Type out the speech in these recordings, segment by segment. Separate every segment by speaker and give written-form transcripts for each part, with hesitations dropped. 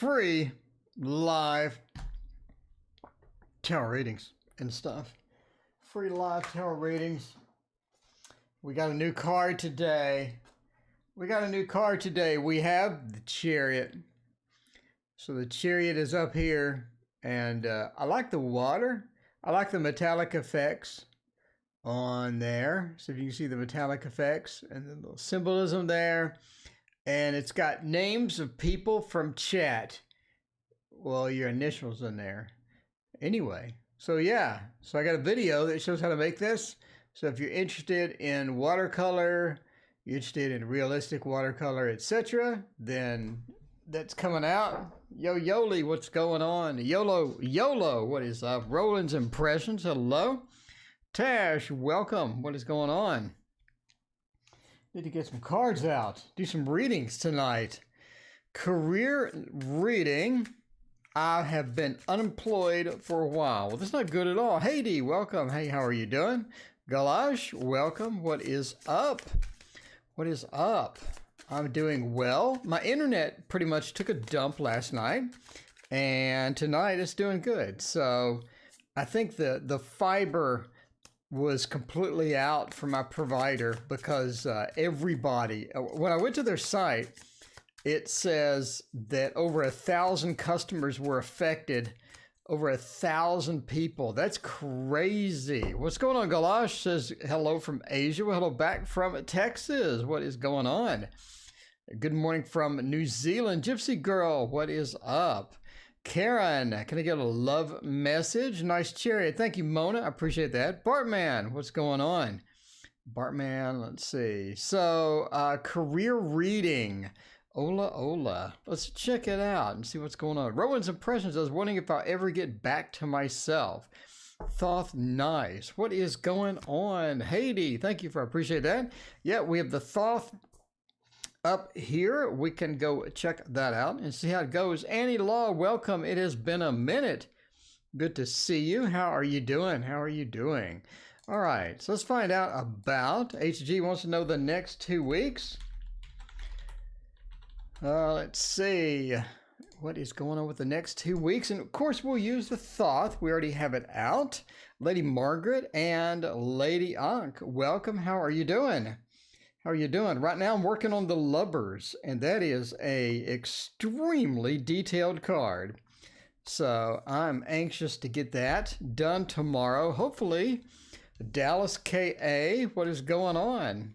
Speaker 1: free live tarot readings and stuff. Free live tarot readings. We got a new card today. We have the Chariot. So the Chariot is up here, and I like the water. I like the metallic effects on there. So if you can see the metallic effects and the little symbolism there. And it's got names of people from chat. Well, your initials in there. Anyway, so yeah. So I got a video that shows how to make this. So if you're interested in watercolor, you're interested in realistic watercolor, etc., then that's coming out. Yo, Yoli, what's going on? YOLO, what is up? Roland's Impressions, hello. Tash, welcome. What is going on? Need to get some cards out. Do some readings tonight. Career reading. I have been unemployed for a while. Well, that's not good at all. Haiti, welcome. Hey, how are you doing? Galash, welcome. What is up? What is up? I'm doing well. My internet pretty much took a dump last night, and tonight it's doing good. So I think the fiber was completely out for my provider because everybody, when I went to their site, it says that over 1,000 customers were affected, over 1,000 people. That's crazy. What's going on? Galash says hello from Asia. Well, hello back from Texas. What is going on? Good morning from New Zealand. Gypsy Girl, what is up? Karen, can I get a love message? Nice Chariot. Thank you, Mona. I appreciate that. Bartman, what's going on? Bartman, let's see. So, career reading. Ola. Let's check it out and see what's going on. Rowan's Impressions. I was wondering if I'll ever get back to myself. Thoth, nice. What is going on? Haiti, thank you for, I appreciate that. Yeah, we have the Thoth up here. We can go check that out and see how it goes. Annie Law, welcome. It has been a minute. Good to see you. How are you doing? All right, so let's find out about HG wants to know the next 2 weeks. Let's see what is going on with the next 2 weeks. And of course, we'll use the Thoth. We already have it out. Lady Margaret and Lady Ankh, welcome. How are you doing? Right now I'm working on the Lubbers, and that is a extremely detailed card. So I'm anxious to get that done tomorrow. Hopefully, Dallas KA, what is going on?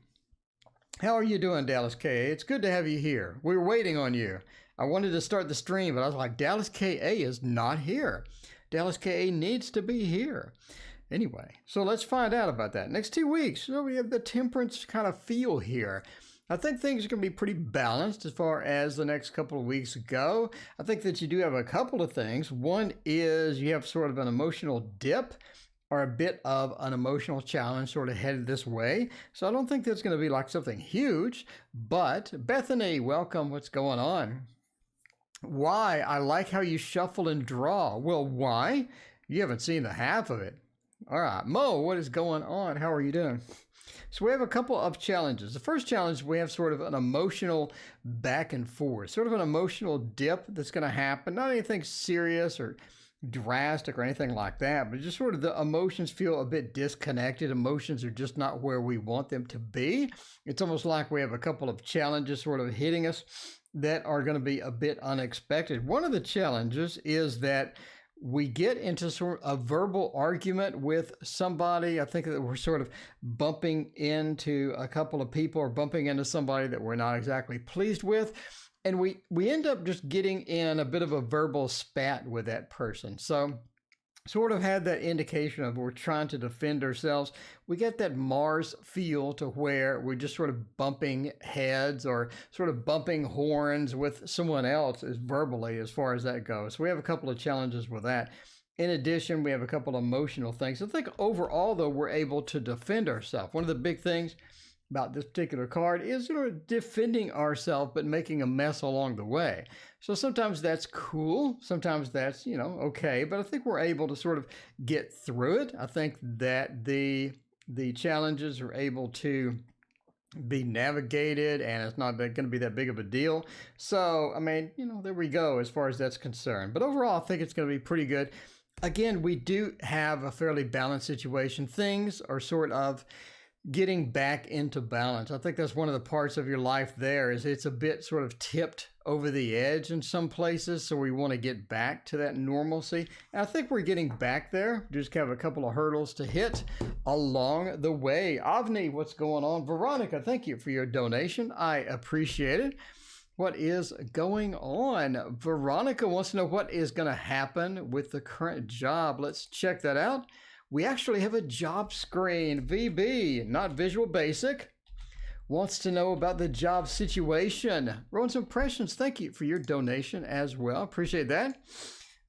Speaker 1: How are you doing, Dallas KA? It's good to have you here. We were waiting on you. I wanted to start the stream, but I was like, Dallas KA is not here. Dallas KA needs to be here. Anyway, so let's find out about that. Next 2 weeks, so we have the temperance kind of feel here. I think things are going to be pretty balanced as far as the next couple of weeks go. I think that you do have a couple of things. One is you have sort of an emotional dip or a bit of an emotional challenge sort of headed this way. So I don't think that's going to be like something huge. But Bethany, welcome. What's going on? Why? I like how you shuffle and draw. Well, why? You haven't seen the half of it. All right, Mo, what is going on? How are you doing? So we have a couple of challenges. The first challenge, we have sort of an emotional back and forth, sort of an emotional dip that's going to happen. Not anything serious or drastic or anything like that, but just sort of the emotions feel a bit disconnected. Emotions are just not where we want them to be. It's almost like we have a couple of challenges sort of hitting us that are going to be a bit unexpected. One of the challenges is that we get into sort of a verbal argument with somebody. I think that we're sort of bumping into a couple of people or bumping into somebody that we're not exactly pleased with. And we end up just getting in a bit of a verbal spat with that person. So sort of had that indication of we're trying to defend ourselves. We get that Mars feel to where we're just sort of bumping heads or sort of bumping horns with someone else as verbally as far as that goes. So we have a couple of challenges with that. In addition, we have a couple of emotional things. I think overall, though, we're able to defend ourselves. One of the big things about this particular card is sort of defending ourselves, but making a mess along the way. So sometimes that's cool. Sometimes that's, okay. But I think we're able to sort of get through it. I think that the challenges are able to be navigated, and it's not going to be that big of a deal. So, I mean, there we go as far as that's concerned. But overall, I think it's going to be pretty good. Again, we do have a fairly balanced situation. Things are sort of getting back into balance. I think that's one of the parts of your life there is it's a bit sort of tipped over the edge in some places. So we want to get back to that normalcy. And I think we're getting back there. Just have a couple of hurdles to hit along the way. Avni, what's going on? Veronica, thank you for your donation. I appreciate it. What is going on? Veronica wants to know what is going to happen with the current job. Let's check that out. We actually have a job screen. VB, not Visual Basic, wants to know about the job situation. Rowan's Impressions, thank you for your donation as well. Appreciate that.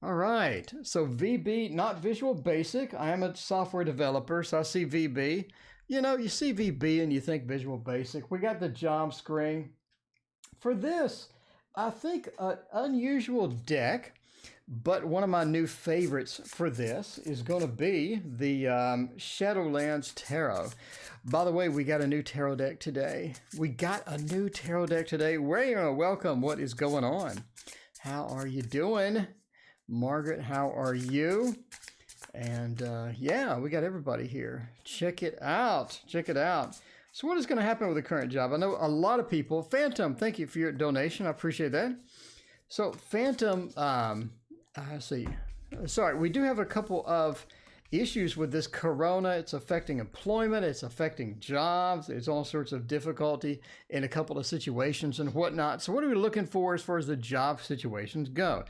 Speaker 1: All right. So VB, not Visual Basic. I am a software developer, so I see VB. You see VB and you think Visual Basic. We got the job screen. For this, I think an unusual deck. But one of my new favorites for this is going to be the Shadowlands Tarot. By the way, we got a new tarot deck today. Ray, welcome. What is going on? How are you doing? Margaret, how are you? And yeah, we got everybody here. Check it out. So what is going to happen with the current job? I know a lot of people. Phantom, thank you for your donation. I appreciate that. So Phantom... I see. Sorry, we do have a couple of issues with this corona. It's affecting employment. It's affecting jobs. There's all sorts of difficulty in a couple of situations and whatnot. So what are we looking for as far as the job situations go?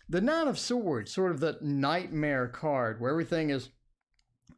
Speaker 1: The Nine of Swords, sort of the nightmare card where everything is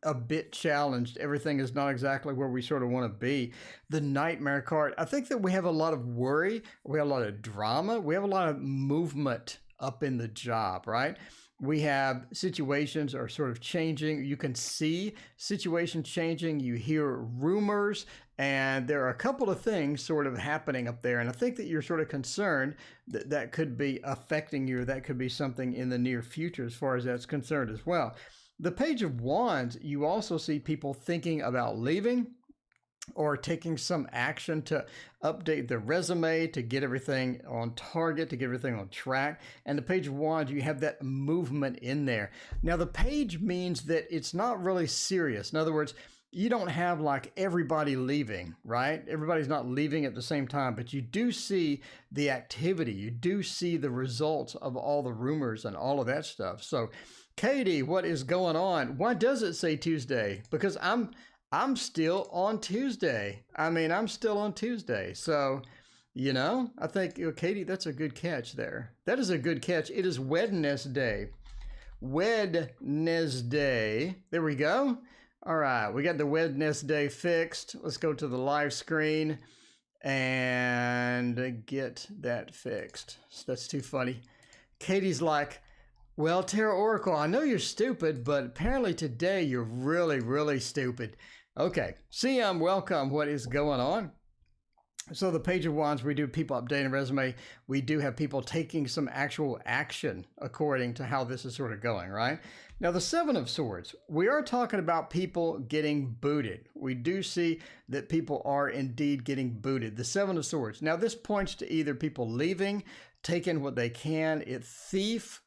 Speaker 1: a bit challenged. Everything is not exactly where we sort of want to be. The nightmare card. I think that we have a lot of worry. We have a lot of drama. We have a lot of movement up in the job, right? We have situations are sort of changing. You can see situations changing. You hear rumors, and there are a couple of things sort of happening up there. And I think that you're sort of concerned that that could be affecting you. Or that could be something in the near future as far as that's concerned as well. The Page of Wands, you also see people thinking about leaving or taking some action to update their resume, to get everything on target, to get everything on track. And the Page of Wands, you have that movement in there. Now, the page means that it's not really serious. In other words, you don't have like everybody leaving, right? Everybody's not leaving at the same time, but you do see the activity. You do see the results of all the rumors and all of that stuff. So, Katie, what is going on? Why does it say Tuesday? Because I'm still on Tuesday. I'm still on Tuesday. So, I think, Katie, that's a good catch there. That is a good catch. It is Wednesday. Wednesday. There we go. All right. We got the Wednesday fixed. Let's go to the live screen and get that fixed. That's too funny. Katie's like, well, TarotOracle, I know you're stupid, but apparently today you're really, really stupid. Okay, CM, welcome. What is going on? So the Page of Wands, we do people updating resume. We do have people taking some actual action according to how this is sort of going, right? Now, the Seven of Swords, we are talking about people getting booted. We do see that people are indeed getting booted. The Seven of Swords. Now, this points to either people leaving, taking what they can, theft,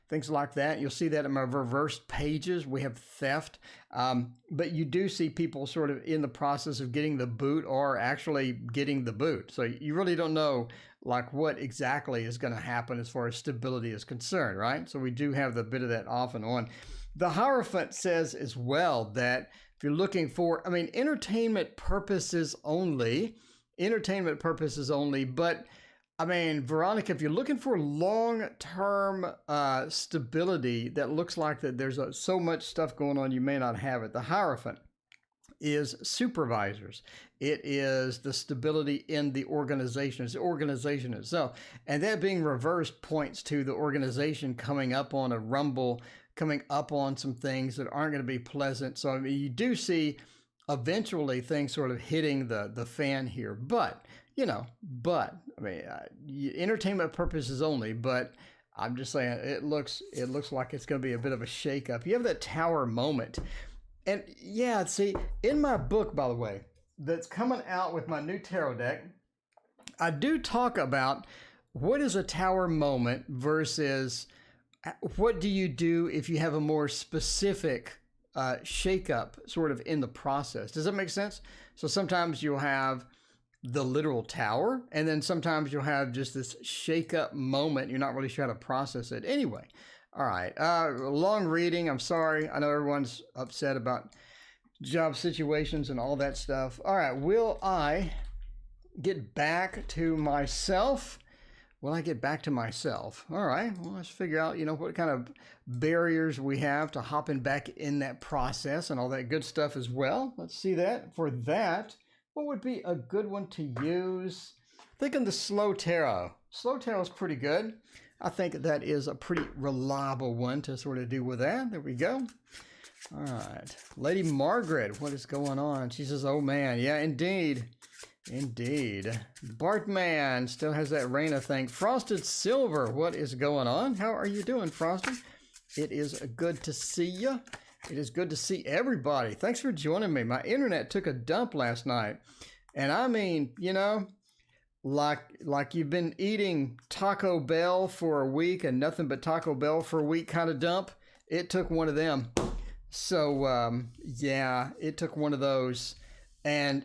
Speaker 1: things like that. You'll see that in my reversed pages. We have theft, but you do see people sort of in the process of getting the boot or actually getting the boot. So you really don't know like what exactly is going to happen as far as stability is concerned, right? So we do have the bit of that off and on. The Hierophant says as well that if you're looking for, entertainment purposes only, but Veronica, if you're looking for long-term stability that looks like that there's so much stuff going on, you may not have it. The Hierophant is supervisors. It is the stability in the organization. It's the organization itself. And that being reversed points to the organization coming up on a rumble, coming up on some things that aren't going to be pleasant. So you do see eventually things sort of hitting the fan here. But entertainment purposes only, but I'm just saying it looks like it's going to be a bit of a shakeup. You have that Tower moment. And yeah, see, in my book, by the way, that's coming out with my new tarot deck, I do talk about what is a tower moment versus what do you do if you have a more specific shakeup sort of in the process. Does that make sense? So sometimes you'll have the literal tower, and then sometimes you'll have just this shakeup moment. You're not really sure how to process it. Anyway, all right. Long reading. I'm sorry. I know everyone's upset about job situations and all that stuff. All right. Will I get back to myself? Will I get back to myself? All right. Well, let's figure out, what kind of barriers we have to hopping back in that process and all that good stuff as well. Let's see that. For that, what would be a good one to use? Thinking the slow tarot. Slow tarot is pretty good. I think that is a pretty reliable one to sort of do with that. There we go. All right. Lady Margaret, what is going on? She says, oh man, yeah, indeed. Indeed. Bartman still has that Raina thing. Frosted Silver, what is going on? How are you doing, Frosted? It is good to see you. It is good to see everybody. Thanks for joining me. My internet took a dump last night. And I mean, like you've been eating Taco Bell for a week and nothing but Taco Bell for a week kind of dump. It took one of them. So, yeah, it took one of those. And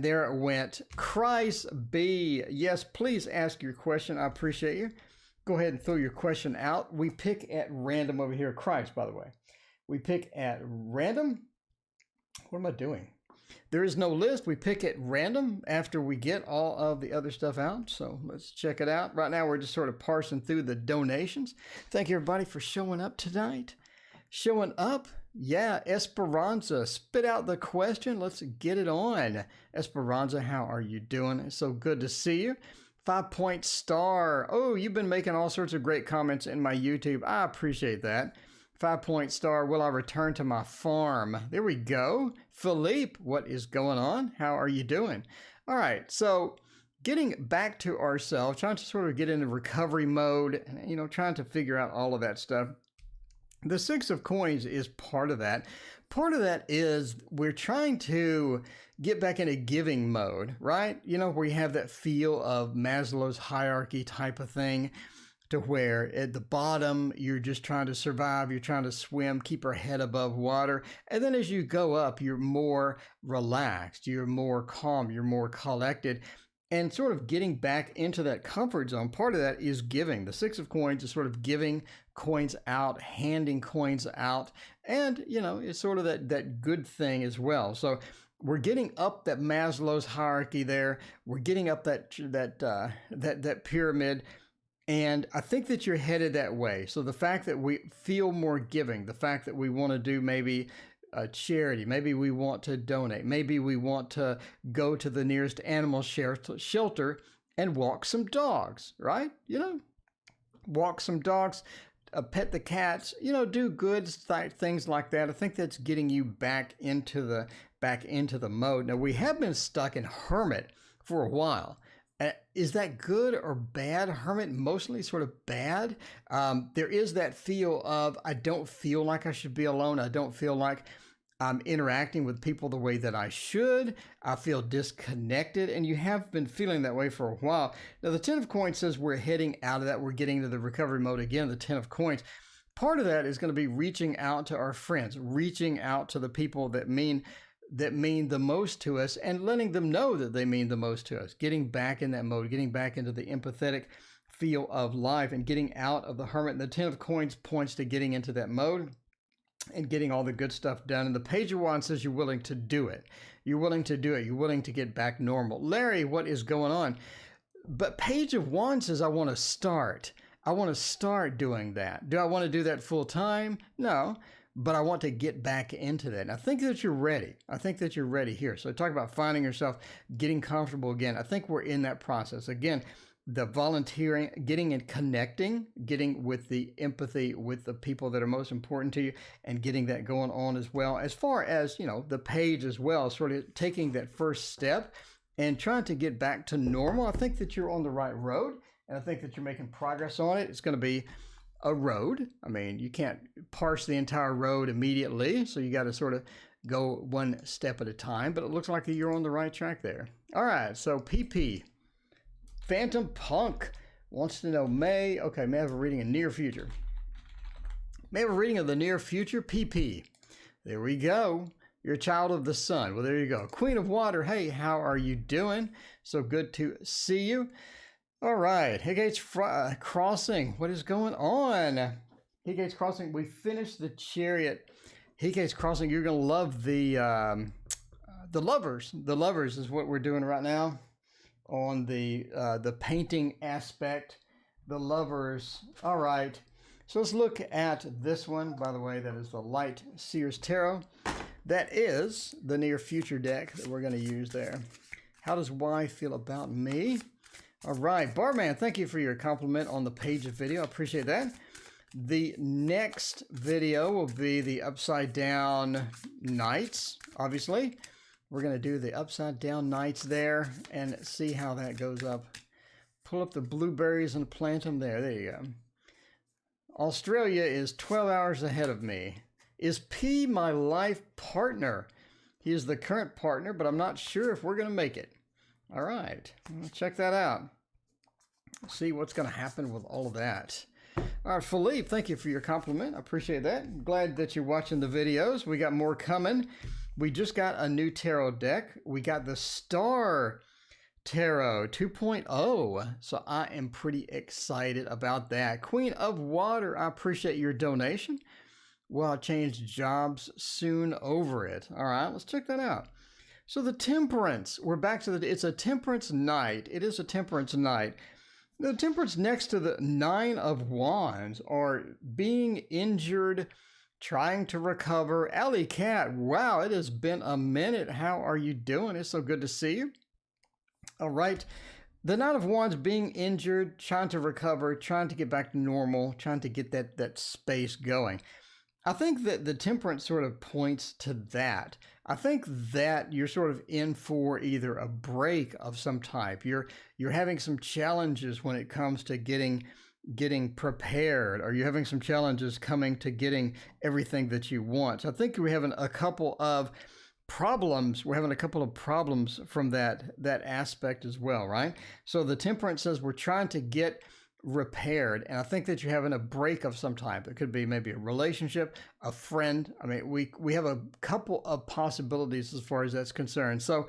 Speaker 1: there it went. Christ B. Yes, please ask your question. I appreciate you. Go ahead and throw your question out. We pick at random over here. Christ, by the way. We pick at random. What am I doing? There is no list. We pick at random after we get all of the other stuff out. So let's check it out. Right now, we're just sort of parsing through the donations. Thank you, everybody, for showing up tonight. Showing up. Yeah, Esperanza, spit out the question. Let's get it on. Esperanza, how are you doing? It's so good to see you. 5-point star. Oh, you've been making all sorts of great comments in my YouTube. I appreciate that. 5-point star. Will I return to my farm? There we go. Philippe, what is going on? How are you doing? All right, so getting back to ourselves, trying to sort of get into recovery mode, and, trying to figure out all of that stuff. The Six of Coins is part of that. Part of that is we're trying to get back into giving mode, right? Where you have that feel of Maslow's hierarchy type of thing, to where at the bottom, you're just trying to survive, you're trying to swim, keep your head above water. And then as you go up, you're more relaxed, you're more calm, you're more collected. And sort of getting back into that comfort zone, part of that is giving. The Six of Coins is sort of giving coins out, handing coins out, and, it's sort of that good thing as well. So we're getting up that Maslow's hierarchy there. We're getting up that pyramid, and I think that you're headed that way. So the fact that we feel more giving, the fact that we want to do maybe a charity, maybe we want to donate, maybe we want to go to the nearest animal shelter and walk some dogs, right? Walk some dogs, pet the cats, do good things like that. I think that's getting you back into the mode. Now, we have been stuck in hermit for a while. Is that good or bad? Hermit, mostly sort of bad. There is that feel of, I don't feel like I should be alone. I don't feel like I'm interacting with people the way that I should. I feel disconnected, and you have been feeling that way for a while. Now, the 10 of Coins says we're heading out of that. We're getting into the recovery mode again, the 10 of Coins. Part of that is going to be reaching out to our friends, reaching out to the people that mean the most to us, and letting them know that they mean the most to us. Getting back in that mode, getting back into the empathetic feel of life, and getting out of the hermit. And the 10 of Coins points to getting into that mode and getting all the good stuff done. And the Page of Wands says you're willing to do it. You're willing to do it. You're willing to get back normal. Larry, what is going on? But Page of Wands says I want to start. I want to start doing that. Do I want to do that full time? No. But I want to get back into that. And I think that you're ready. I think that you're ready here. So talk about finding yourself, getting comfortable again. I think we're in that process. Again, the volunteering, getting and connecting, getting with the empathy with the people that are most important to you, and getting that going on as well. As far as, the page as well, sort of taking that first step and trying to get back to normal. I think that you're on the right road, and I think that you're making progress on it. It's going to be a road. I mean, you can't parse the entire road immediately, so you got to sort of go one step at a time, but it looks like you're on the right track there. All right, so PP, Phantom Punk wants to know may have a reading in near future. May have a reading of the near future, PP. There we go. You're a child of the sun. Well, there you go. Queen of Water, hey, how are you doing? So good to see you. All right, Higate's Crossing. What is going on? Higate's Crossing, we finished the Chariot. Higate's Crossing, you're going to love the Lovers. The Lovers is what we're doing right now on the painting aspect. The Lovers. All right. So let's look at this one. By the way, that is the Light Seers Tarot. That is the near future deck that we're going to use there. How does Y feel about me? All right, Barman, thank you for your compliment on the page of video. I appreciate that. The next video will be the Upside Down Nights, obviously. We're going to do the Upside Down Nights there and see how that goes up. Pull up the blueberries and plant them there. There you go. Australia is 12 hours ahead of me. Is P my life partner? He is the current partner, but I'm not sure if we're going to make it. All right, we'll check that out. See what's going to happen with all of that. All right, Philippe, thank you for your compliment. I appreciate that. I'm glad that you're watching the videos. We got more coming. We just got a new tarot deck. We got the Star Tarot 2.0. So I am pretty excited about that. Queen of Water, I appreciate your donation. Well, I'll change jobs soon over it. All right, let's check that out. So the Temperance, we're back to it's a Temperance night. It is a Temperance night. The Temperance next to the Nine of Wands are being injured, trying to recover. Alley Cat, wow, it has been a minute. How are you doing? It's so good to see you. All right. The Knight of Wands being injured, trying to recover, trying to get back to normal, trying to get that space going. I think that the Temperance sort of points to that. I think that you're sort of in for either a break of some type. You're having some challenges when it comes to getting prepared, or you're having some challenges coming to getting everything that you want. So I think we're having a couple of problems. We're having a couple of problems from that aspect as well, right? So the Temperance says we're trying to get repaired, and I think that you're having a break of some type. It could be maybe a relationship, a friend. I mean, we have a couple of possibilities as far as that's concerned. So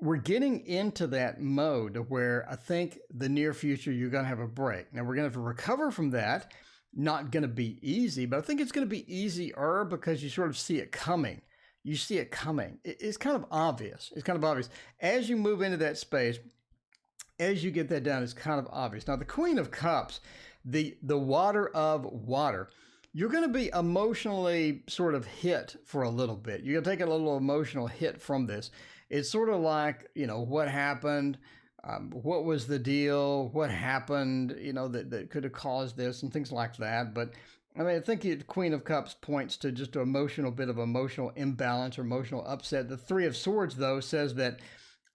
Speaker 1: we're getting into that mode where I think the near future you're going to have a break. Now we're going to have to recover from that. Not going to be easy, but I think it's going to be easier because you sort of see it coming. You see it coming. It's kind of obvious. It's kind of obvious as you move into that space. As you get that down, it's kind of obvious. Now, the Queen of Cups, the Water of Water, you're going to be emotionally sort of hit for a little bit. You're going to take a little emotional hit from this. It's sort of like, what happened? What was the deal? What happened, that could have caused this and things like that. But I mean, I think the Queen of Cups points to just an bit of emotional imbalance or emotional upset. The Three of Swords, though, says that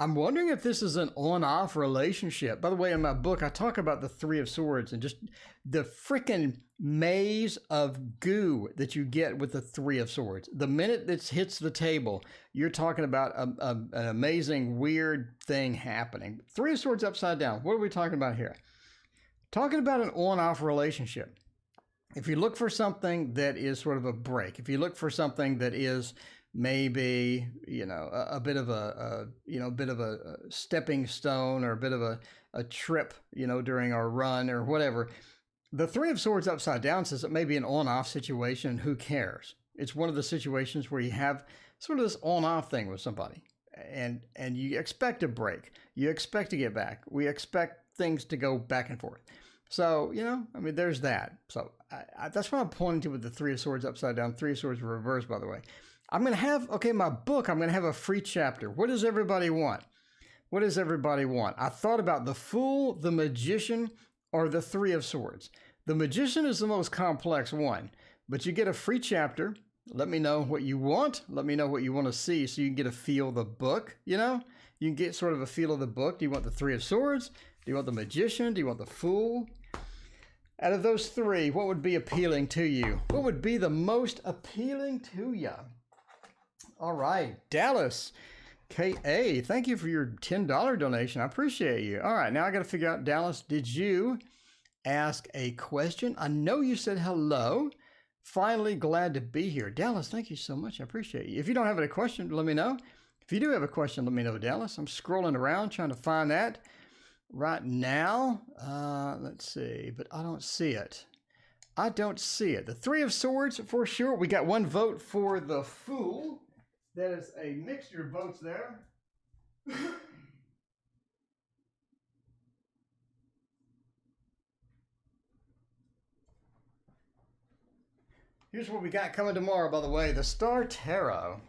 Speaker 1: I'm wondering if this is an on-off relationship. By the way, in my book, I talk about the Three of Swords and just the freaking maze of goo that you get with the Three of Swords. The minute it hits the table, you're talking about an amazing, weird thing happening. Three of Swords upside down. What are we talking about here? Talking about an on-off relationship. If you look for something that is sort of a break, if you look for something that is maybe a bit of a stepping stone or a bit of a trip during our run or whatever, the Three of Swords upside down says it may be an on-off situation. Who cares? It's one of the situations where you have sort of this on-off thing with somebody, and you expect a break, you expect to get back, we expect things to go back and forth. So there's that. So that's what I'm pointing to with the Three of Swords upside down, Three of Swords reversed, by the way. I'm going to have, my book, I'm going to have a free chapter. What does everybody want? What does everybody want? I thought about the Fool, the Magician, or the Three of Swords. The Magician is the most complex one, but you get a free chapter. Let me know what you want. Let me know what you want to see so you can get a feel of the book, You can get sort of a feel of the book. Do you want the Three of Swords? Do you want the Magician? Do you want the Fool? Out of those three, what would be appealing to you? What would be the most appealing to you? All right, Dallas K.A., thank you for your $10 donation. I appreciate you. All right, now I got to figure out, Dallas, did you ask a question? I know you said hello. Finally glad to be here. Dallas, thank you so much. I appreciate you. If you don't have any question, let me know. If you do have a question, let me know, Dallas. I'm scrolling around trying to find that right now. Let's see, but I don't see it. I don't see it. The Three of Swords, for sure. We got one vote for the Fool. That is a mixture of votes there. Here's what we got coming tomorrow, by the way. The Star Tarot.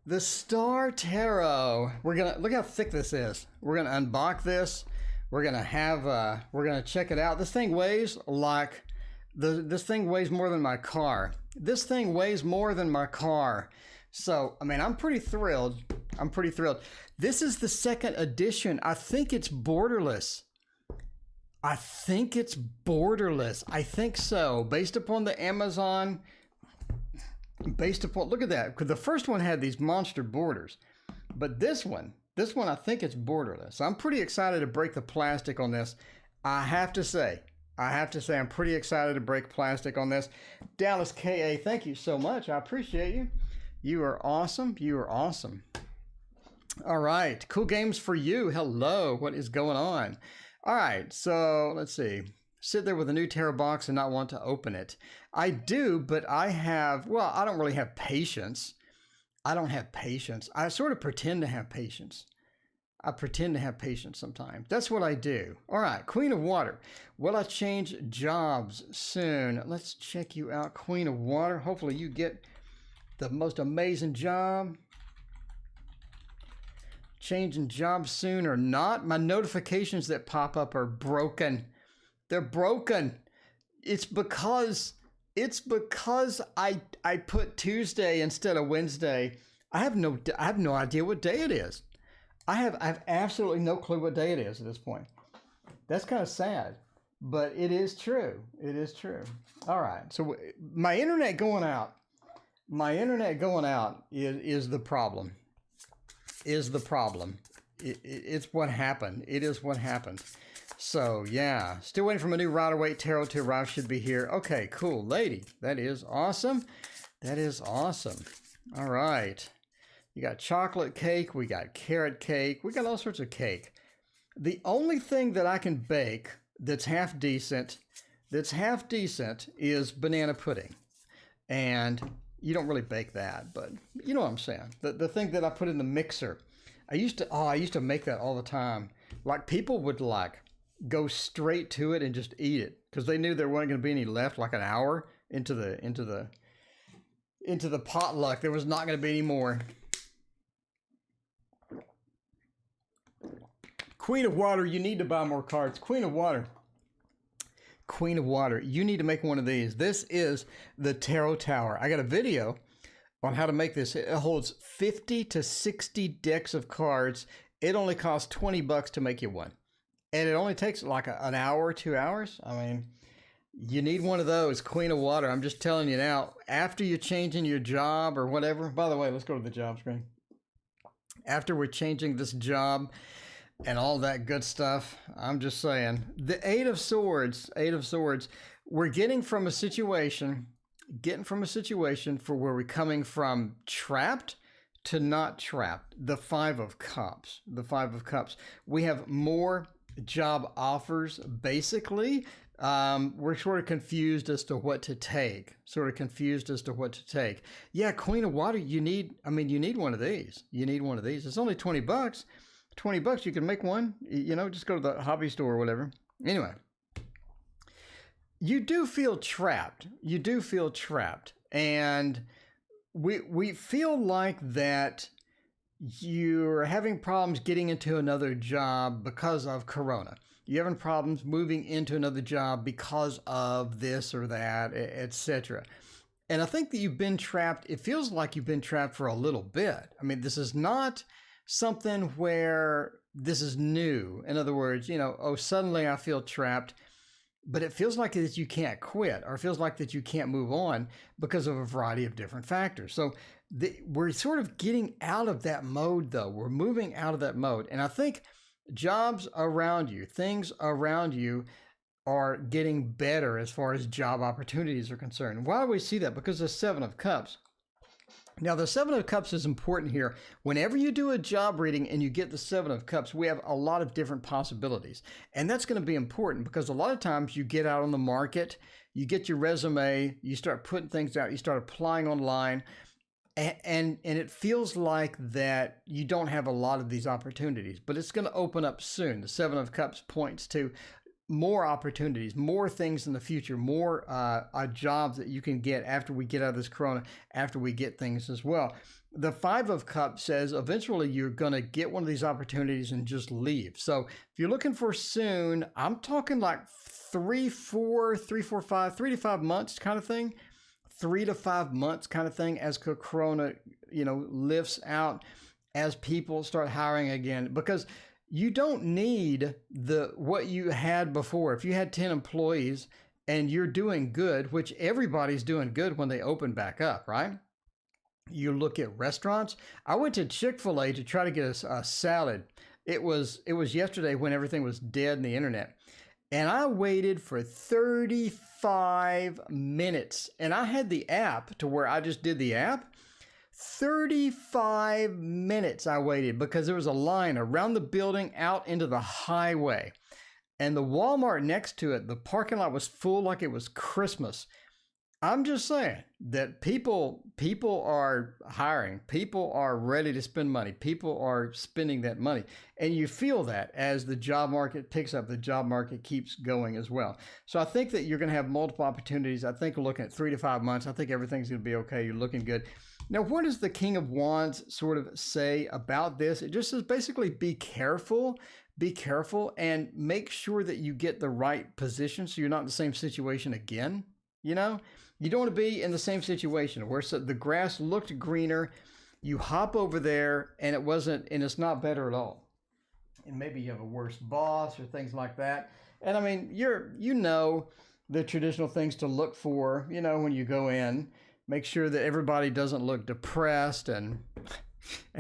Speaker 1: The Star Tarot. We're gonna look how thick this is. We're gonna unbox this. We're gonna check it out. This thing weighs like this thing weighs more than my car. This thing weighs more than my car. So, I mean, I'm pretty thrilled. I'm pretty thrilled. This is the second edition. I think it's borderless. I think it's borderless. I think so. Based upon the Amazon, look at that. Because the first one had these monster borders. But this one, I think it's borderless. So I'm pretty excited to break the plastic on this. I have to say, I'm pretty excited to break plastic on this. Dallas K.A., thank you so much. I appreciate you. You are awesome. You are awesome. All right. Cool games for you. Hello. What is going on? All right. So let's see. Sit there with a new tarot box and not want to open it. I do, but I don't really have patience. I don't have patience. I sort of pretend to have patience. I pretend to have patience sometimes. That's what I do. All right. Queen of Water. Will I change jobs soon? Let's check you out. Queen of Water. Hopefully you get the most amazing job. Changing jobs soon or not? My notifications that pop up are broken. They're broken. It's because I put Tuesday instead of Wednesday. I have no idea what day it is. I have absolutely no clue what day it is at this point. That's kind of sad, but it is true. It is true. All right. So my internet going out. My internet going out is the problem. Is the problem. It's what happened. It is what happened. So, yeah. Still waiting for my new Rider-Waite Tarot to arrive. Should be here. Okay, cool. Lady, that is awesome. That is awesome. All right. You got chocolate cake. We got carrot cake. We got all sorts of cake. The only thing that I can bake that's half decent is banana pudding. And you don't really bake that, but you know what I'm saying. The thing that I put in the mixer, I used to make that all the time. Like people would like go straight to it and just eat it because they knew there wasn't going to be any left. Like an hour into the potluck, there was not going to be any more. Queen of Water, you need to buy more cards. Queen of Water. Queen of Water, you need to make one of these. This is the Tarot Tower. I got a video on how to make this. It holds 50 to 60 decks of cards. It only costs $20 to make you one. And it only takes like an hour, 2 hours. I mean, you need one of those. Queen of Water. I'm just telling you now, after you're changing your job or whatever. By the way, let's go to the job screen. After we're changing this job and all that good stuff, I'm just saying. The Eight of Swords, we're getting from a situation for where we're coming from trapped to not trapped. The Five of Cups. We have more job offers, basically. We're sort of confused as to what to take. Yeah, Queen of Water, you need one of these. It's only $20. $20, you can make one. You know, just go to the hobby store or whatever. Anyway, you do feel trapped. And we feel like that you're having problems getting into another job because of Corona. You're having problems moving into another job because of this or that, etc. And I think that you've been trapped. It feels like you've been trapped for a little bit. I mean, this is not something where this is new. In other words, suddenly I feel trapped. but it feels like that you can't quit, or it feels like that you can't move on because of a variety of different factors. So we're sort of getting out of that mode, though. We're moving out of that mode. And I think jobs around you, things around you are getting better as far as job opportunities are concerned. Why do we see that? Because the Seven of Cups. Now, the Seven of Cups is important here. Whenever you do a job reading and you get the Seven of Cups, we have a lot of different possibilities. And that's going to be important because a lot of times you get out on the market, you get your resume, you start putting things out, you start applying online, and it feels like that you don't have a lot of these opportunities, but it's going to open up soon. The Seven of Cups points to more opportunities, more things in the future, more jobs that you can get after we get out of this corona, after we get things as well. The Five of Cups says eventually you're going to get one of these opportunities and just leave. So if you're looking for soon, I'm talking like 3 to 5 months kind of thing. 3 to 5 months kind of thing as corona, lifts out, as people start hiring again, because you don't need what you had before. If you had 10 employees and you're doing good, which everybody's doing good when they open back up, right? You look at restaurants. I went to Chick-fil-A to try to get a salad. It was yesterday when everything was dead in the internet. And I waited for 35 minutes. And I had the app to where I just did the app. 35 minutes I waited because there was a line around the building out into the highway. And the Walmart next to it, the parking lot was full like it was Christmas. I'm just saying that people are hiring. People are ready to spend money. People are spending that money. And you feel that as the job market picks up, the job market keeps going as well. So I think that you're going to have multiple opportunities. I think we're looking at 3 to 5 months. I think everything's going to be okay. You're looking good. Now, what does the King of Wands sort of say about this? It just says basically be careful, and make sure that you get the right position so you're not in the same situation again. You don't want to be in the same situation where the grass looked greener, you hop over there and it's not better at all. And maybe you have a worse boss or things like that. And I mean, the traditional things to look for, when you go in. Make sure that everybody doesn't look depressed and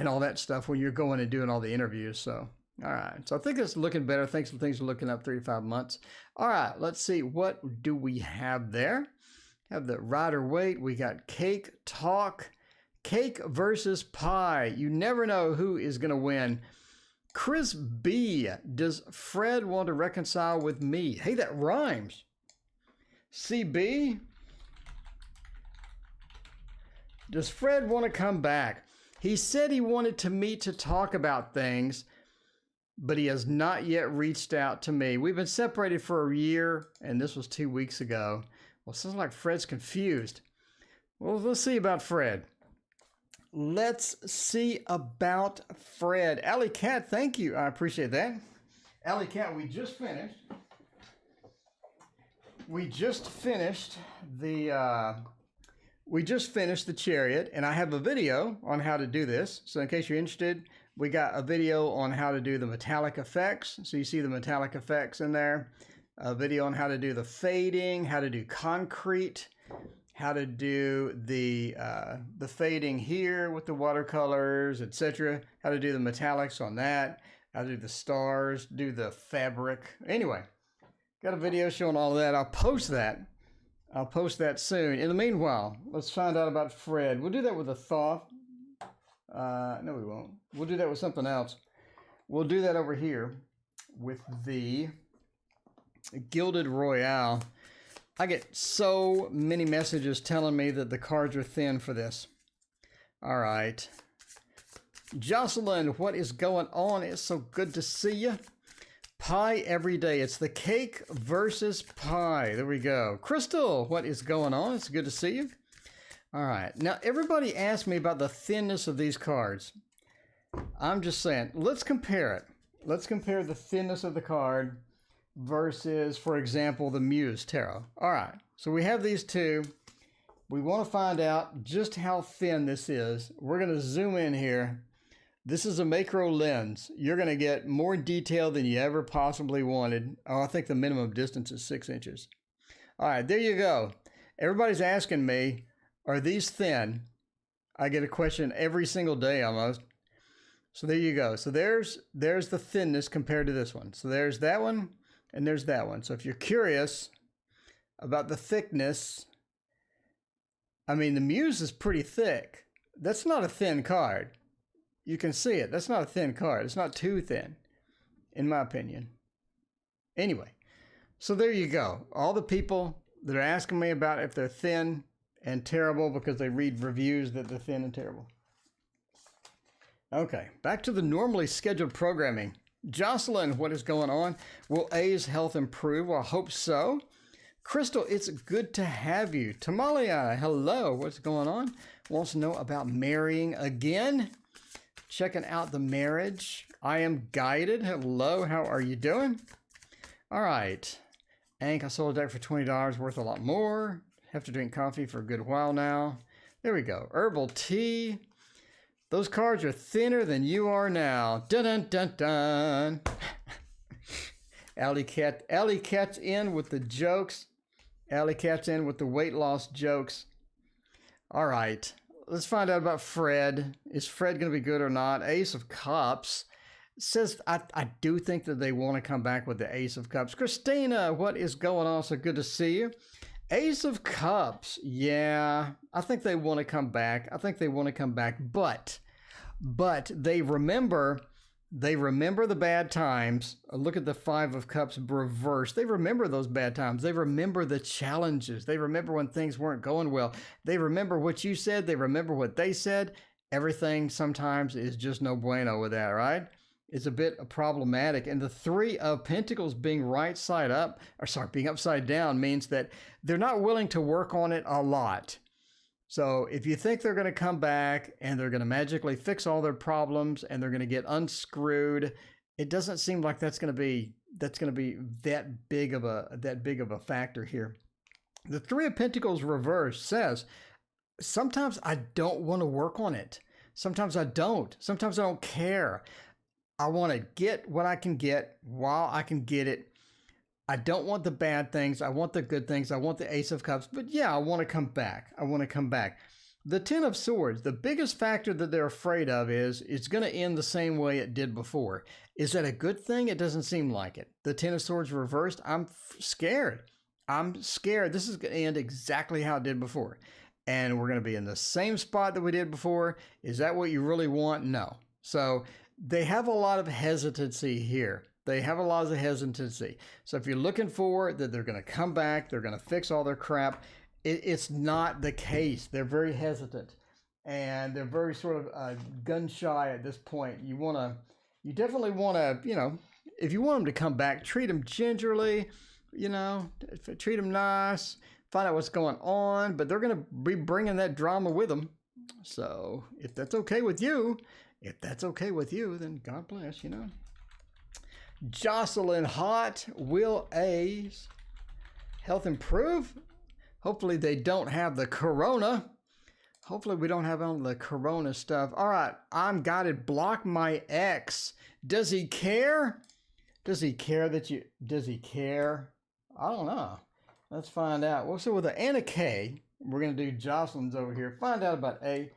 Speaker 1: all that stuff when you're going and doing all the interviews. So, all right. So I think it's looking better. I think some things are looking up 3 to 5 months. All right. Let's see. What do we have there? Have the Rider Waite. We got Cake Talk. Cake versus Pie. You never know who is going to win. Chris B. Does Fred want to reconcile with me? Hey, that rhymes. CB. Does Fred want to come back? He said he wanted to meet to talk about things, but he has not yet reached out to me. We've been separated for a year, and this was 2 weeks ago. Well, sounds like Fred's confused. Well, let's see about Fred. Let's see about Fred. Alley Cat, thank you. I appreciate that. Alley Cat, we just finished the Chariot, and I have a video on how to do this. So in case you're interested, we got a video on how to do the metallic effects. So you see the metallic effects in there. A video on how to do the fading, how to do concrete, how to do the fading here with the watercolors, etc. How to do the metallics on that. How to do the stars, do the fabric. Anyway, got a video showing all of that. I'll post that soon. In the meanwhile, let's find out about Fred. We'll do that with a thought. No, we won't. We'll do that with something else. We'll do that over here with the Gilded Royale. I get so many messages telling me that the cards are thin for this. All right. Jocelyn, what is going on? It's so good to see you. Pie every day. It's the cake versus pie. There we go. Crystal, what is going on? It's good to see you. All right. Now, everybody asked me about the thinness of these cards. I'm just saying, let's compare it. Let's compare the thinness of the card versus, for example, the Muse Tarot. All right. So we have these two. We want to find out just how thin this is. We're going to zoom in here. This is a macro lens. You're going to get more detail than you ever possibly wanted. Oh, I think the minimum distance is 6 inches. All right, there you go. Everybody's asking me, are these thin? I get a question every single day almost. So there you go. So there's the thinness compared to this one. So there's that one and there's that one. So if you're curious about the thickness, I mean, the Muse is pretty thick. That's not a thin card. You can see it. That's not a thin card. It's not too thin, in my opinion. Anyway, so there you go. All the people that are asking me about if they're thin and terrible because they read reviews that they're thin and terrible. Okay, back to the normally scheduled programming. Jocelyn, what is going on? Will A's health improve? Well, I hope so. Crystal, it's good to have you. Tamalia, hello. What's going on? Wants to know about marrying again. Checking out the marriage. I am guided. Hello, how are you doing? All right. Ank, I sold a deck for $20, worth a lot more. Have to drink coffee for a good while now. There we go. Herbal tea. Those cards are thinner than you are now. Dun dun dun dun. Alley Cat's in with the jokes. Alley Cat's in with the weight loss jokes. All right. Let's find out about Fred. Is Fred going to be good or not? Ace of Cups. Says, I do think that they want to come back with the Ace of Cups. Christina, what is going on? So good to see you. Ace of Cups. Yeah, I think they want to come back. But they remember the bad times. Look at the Five of Cups reversed. They remember those bad times. They remember the challenges. They remember when things weren't going well. They remember what you said. They remember what they said. Everything sometimes is just no bueno with that, right? It's a bit problematic. And the Three of Pentacles being being upside down means that they're not willing to work on it a lot. So if you think they're going to come back and they're going to magically fix all their problems and they're going to get unscrewed, it doesn't seem like that's going to be that big of a factor here. The Three of Pentacles reverse says, sometimes I don't want to work on it. Sometimes I don't. Sometimes I don't care. I want to get what I can get while I can get it. I don't want the bad things. I want the good things. I want the Ace of Cups. But yeah, I want to come back. The Ten of Swords, the biggest factor that they're afraid of is it's going to end the same way it did before. Is that a good thing? It doesn't seem like it. The Ten of Swords reversed. I'm scared. This is going to end exactly how it did before. And we're going to be in the same spot that we did before. Is that what you really want? No. So they have a lot of hesitancy here. So if you're looking for that they're going to come back, they're going to fix all their crap, it's not the case. They're very hesitant and they're very sort of gun shy at this point. You definitely want to, if you want them to come back, treat them gingerly, treat them nice, find out what's going on, but they're going to be bringing that drama with them. So if that's okay with you, then God bless, Jocelyn Hot, will A's health improve? Hopefully they don't have the corona. Hopefully we don't have all the corona stuff. All right, I'm guided. Block my ex. Does he care? Does he care? I don't know. Let's find out. Well, so with the Anna K, we're going to do Jocelyn's over here. Find out about A.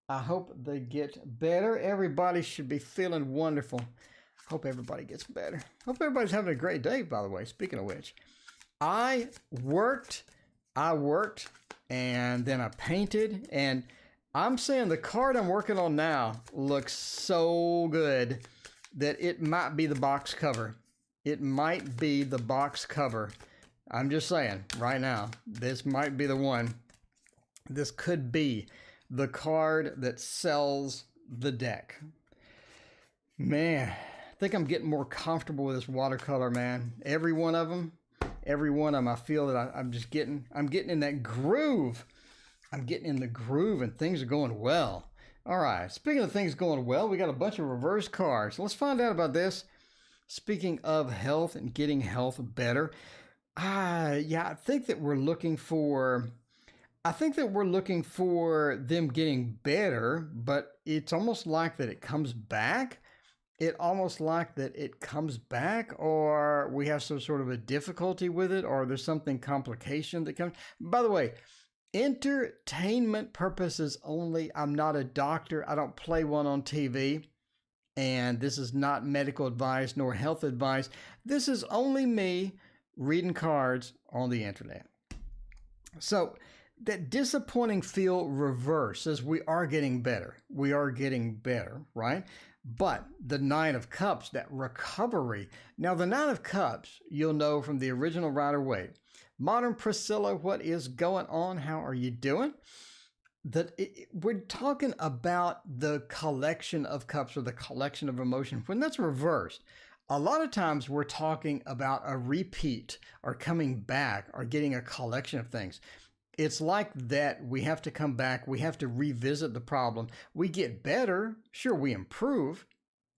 Speaker 1: I hope they get better. Everybody should be feeling wonderful. Hope everybody gets better. Hope everybody's having a great day, by the way. Speaking of which, I worked, and then I painted, and I'm saying the card I'm working on now looks so good that it might be the box cover. I'm just saying right now, this might be the one. This could be the card that sells the deck. Man, I think I'm getting more comfortable with this watercolor, man. Every one of them, I feel that I'm getting in that groove. I'm getting in the groove and things are going well. All right, speaking of things going well, we got a bunch of reverse cards. Let's find out about this. Speaking of health and getting health better, I think that we're looking for I think that we're looking for them getting better, but it's almost like that it comes back. It almost like that it comes back, or we have some sort of a difficulty with it, or there's something complication that comes. By the way, entertainment purposes only. I'm not a doctor. I don't play one on TV. And this is not medical advice nor health advice. This is only me reading cards on the internet. So that disappointing feel reverse says we are getting better. We are getting better, right? But the Nine of Cups, that recovery. Now, the Nine of Cups, you'll know from the original Rider-Waite. Modern Priscilla, what is going on? How are you doing? We're talking about the collection of cups or the collection of emotion. When that's reversed, a lot of times we're talking about a repeat or coming back or getting a collection of things. It's like that we have to come back. We have to revisit the problem. We get better. Sure, we improve,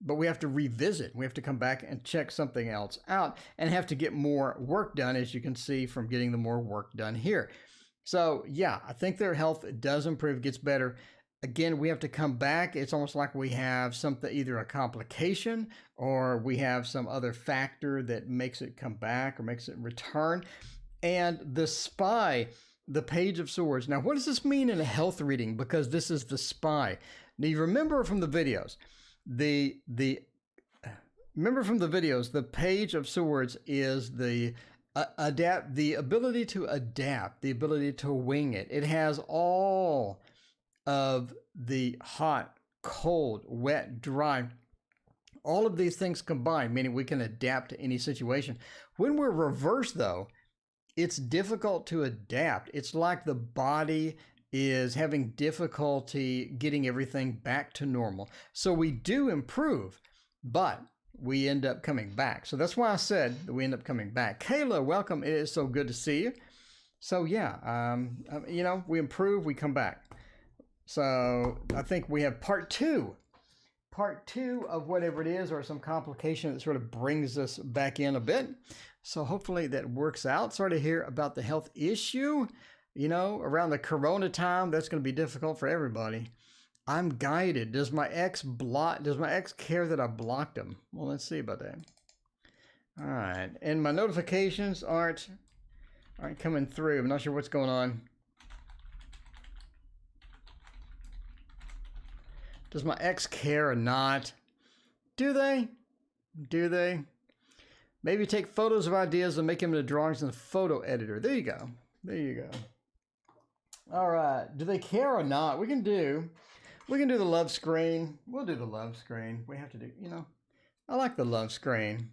Speaker 1: but we have to revisit. We have to come back and check something else out and have to get more work done, as you can see from getting the more work done here. So yeah, I think their health does improve, gets better. Again, we have to come back. It's almost like we have something, either a complication or we have some other factor that makes it come back or makes it return. And the Spy, the Page of Swords. Now, what does this mean in a health reading? Because this is the Spy. Now, you remember from the videos, the Page of Swords is the ability to adapt, the ability to wing it. It has all of the hot, cold, wet, dry, all of these things combined, meaning we can adapt to any situation. When we're reversed, though, it's difficult to adapt. It's like the body is having difficulty getting everything back to normal. So we do improve, but we end up coming back. So that's why I said that we end up coming back. Kayla, welcome. It is so good to see you. So yeah, we improve, we come back. So I think we have part two of whatever it is, or some complication that sort of brings us back in a bit. So hopefully that works out. Sorry to hear about the health issue. Around the Corona time, that's going to be difficult for everybody. I'm guided. Does my ex care that I blocked him? Well, let's see about that. All right. And my notifications aren't coming through. I'm not sure what's going on. Does my ex care or not? Do they? Maybe take photos of ideas and make them into drawings in the photo editor. There you go. All right. Do they care or not? We can do the love screen. We'll do the love screen. We have to do, I like the love screen.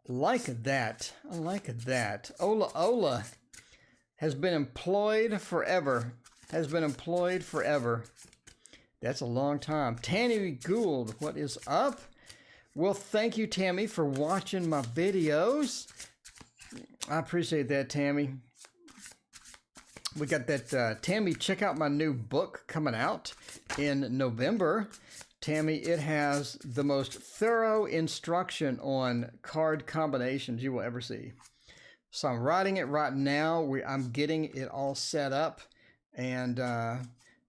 Speaker 1: Like that. I like that. Ola has been employed forever. That's a long time. Tammy Gould, what is up? Well, thank you, Tammy, for watching my videos. I appreciate that, Tammy. We got that. Tammy, check out my new book coming out in November. Tammy, it has the most thorough instruction on card combinations you will ever see. So I'm writing it right now. I'm getting it all set up. And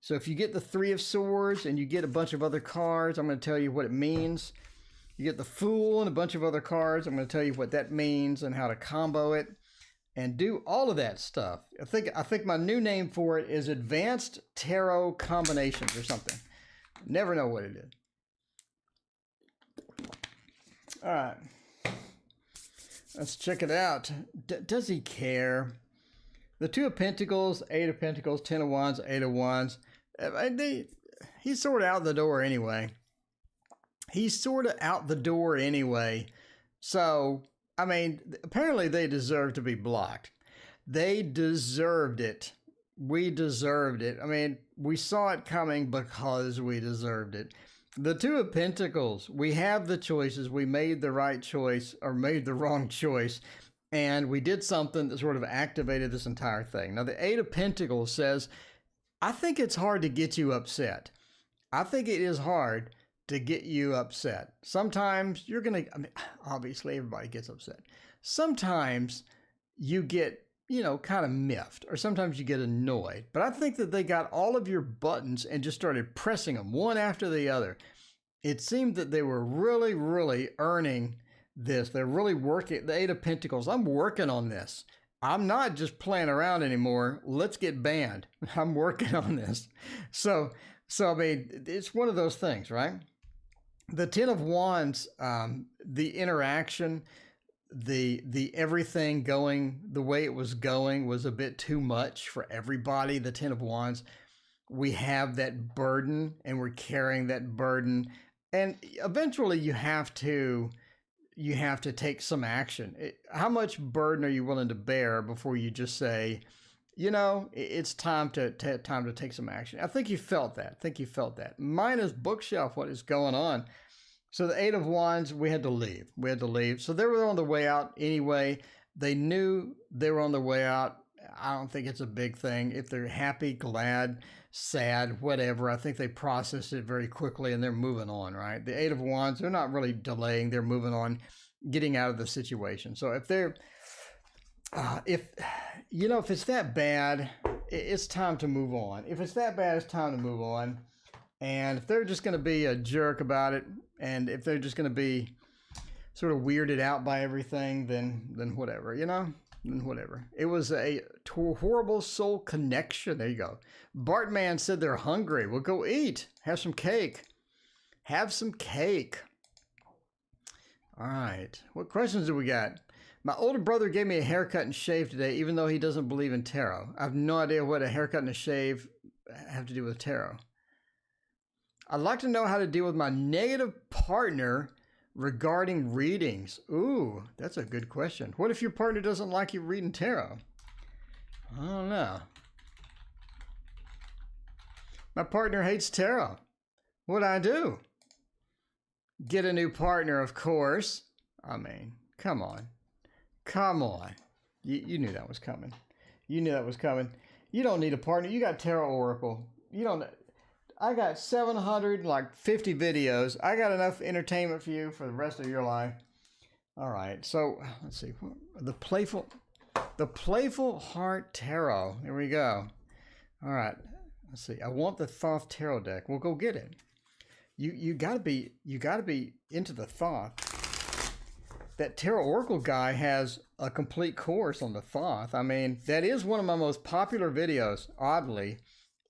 Speaker 1: so if you get the Three of Swords and you get a bunch of other cards, I'm going to tell you what it means. You get the Fool and a bunch of other cards. I'm going to tell you what that means and how to combo it and do all of that stuff. I think my new name for it is Advanced Tarot Combinations or something. Never know what it is. All right. Let's check it out. Does he care? The Two of Pentacles, Eight of Pentacles, Ten of Wands, Eight of Wands. He's sort of out the door anyway. So, I mean, apparently they deserve to be blocked. They deserved it. We deserved it. I mean, we saw it coming because we deserved it. The Two of Pentacles, we have the choices. We made the right choice or made the wrong choice. And we did something that sort of activated this entire thing. Now, the Eight of Pentacles says, I think it's hard to get you upset. I think it is hard to get you upset. Sometimes you're going to, obviously everybody gets upset. Sometimes you get kind of miffed, or sometimes you get annoyed. But I think that they got all of your buttons and just started pressing them one after the other. It seemed that they were really, really earning this. They're really working. The Eight of Pentacles, I'm working on this. I'm not just playing around anymore. Let's get banned. I'm working on this. So I mean, it's one of those things, right? The Ten of Wands, the interaction, the everything going the way it was going was a bit too much for everybody. The Ten of Wands, we have that burden and we're carrying that burden, and eventually you have to take some action. How much burden are you willing to bear before you just say, it's time to take some action? I think you felt that. Minus bookshelf, what is going on? So the Eight of Wands, we had to leave. So they were on the way out anyway. They knew they were on the way out. I don't think it's a big thing. If they're happy, glad, sad, whatever, I think they processed it very quickly and they're moving on, right? The Eight of Wands, they're not really delaying. They're moving on, getting out of the situation. So if they're, if it's that bad, it's time to move on. If it's that bad, it's time to move on. And if they're just going to be a jerk about it, and if they're just going to be sort of weirded out by everything, then whatever, then whatever. It was a horrible soul connection. There you go. Bartman said they're hungry. Well, go eat. Have some cake. All right. What questions do we got? My older brother gave me a haircut and shave today, even though he doesn't believe in tarot. I have no idea what a haircut and a shave have to do with tarot. I'd like to know how to deal with my negative partner regarding readings. Ooh, that's a good question. What if your partner doesn't like you reading tarot? I don't know. My partner hates tarot. What'd I do? Get a new partner, of course. I mean, come on. You knew that was coming. You don't need a partner. You got TarotOracle. I got 750 videos. I got enough entertainment for you for the rest of your life. All right. So let's see. The Playful Heart Tarot. Here we go. All right. Let's see. I want the Thoth Tarot deck. We'll go get it. You gotta be into the Thoth. That TarotOracle guy has a complete course on the Thoth. I mean, that is one of my most popular videos, oddly,